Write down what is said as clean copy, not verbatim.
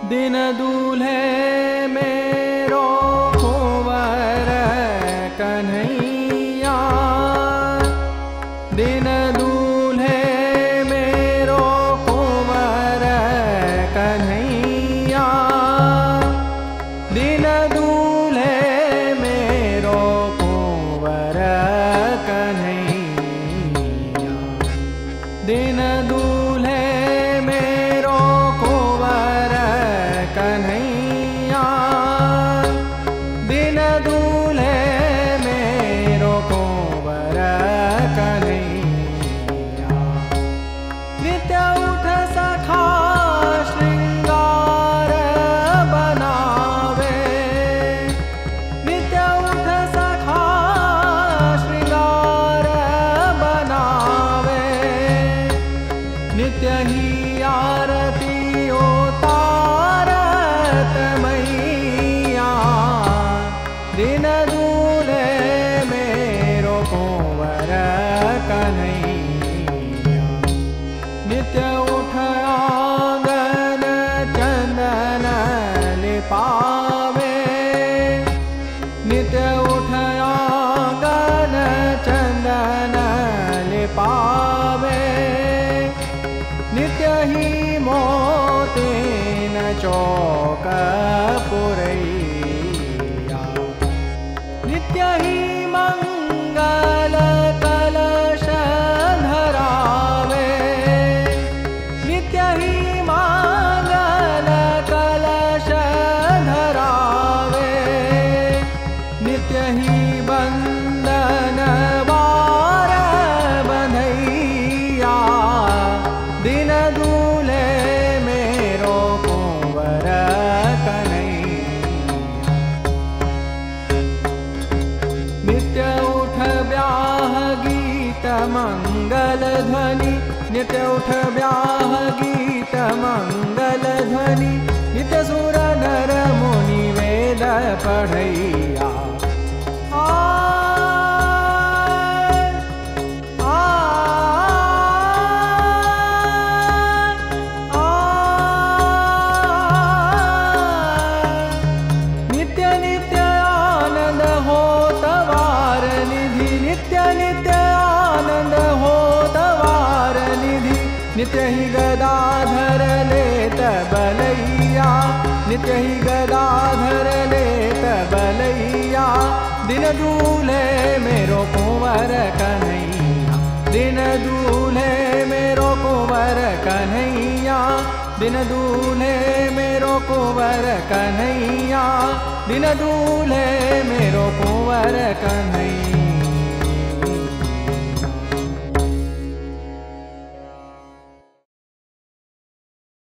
दिन दूल्हे मेरो कुंवर कन्हैया, दिन दूल्हे मेरो कुंवर कन्हैया, दिन दूल्हे मेरो कुंवर कन्हैया, दिन दूल्हे मेरो कुंवर कन्हैया, दिन दूल्हे मेरो कुंवर कन्हैया। नित्य उठ सखा श्रृंगार बनावे, नित्य उठ सखा श्रृंगार बनावे, नित्य ही आरती उतारत मैया, दिन दूल्हे मेरो कुंवर कन्हैया। नित्य उठ आंगन चंदन लिपावे, नित्य उठ आंगन चंदन लिपावे, नित्य ही मोतीन चौक पुरैया, नित्य ही मंगल कलश धरावे, नित्य ही मंगल कलश धरावे, नित्य ही बंदन बार बंधैया, दिन दूल्हे मेरो कुंवर कन्हैया। नित्य उठ ब्याह गीत मंगल ध्वनि, नित्य उठ ब्याह गीत मंगल ध्वनि, नित्य सुर नर मुनि वेद पढ़ैया। नित्य नित्य आनंद होत वार निधि, नित्य नित्य आनंद होत वार निधि, नित्य ही गदाधर लेत बलैया, नित्य ही गदाधर लेत बलैया, दिन दूल्हे मेरो कुंवर कन्हैया, दिन दूल्हे मेरो कुंवर कन्हैया, दिन दूल्हे मेरो कुंवर कन्हैया, दिन दूल्हे मेरो कुंवर कन्हैया।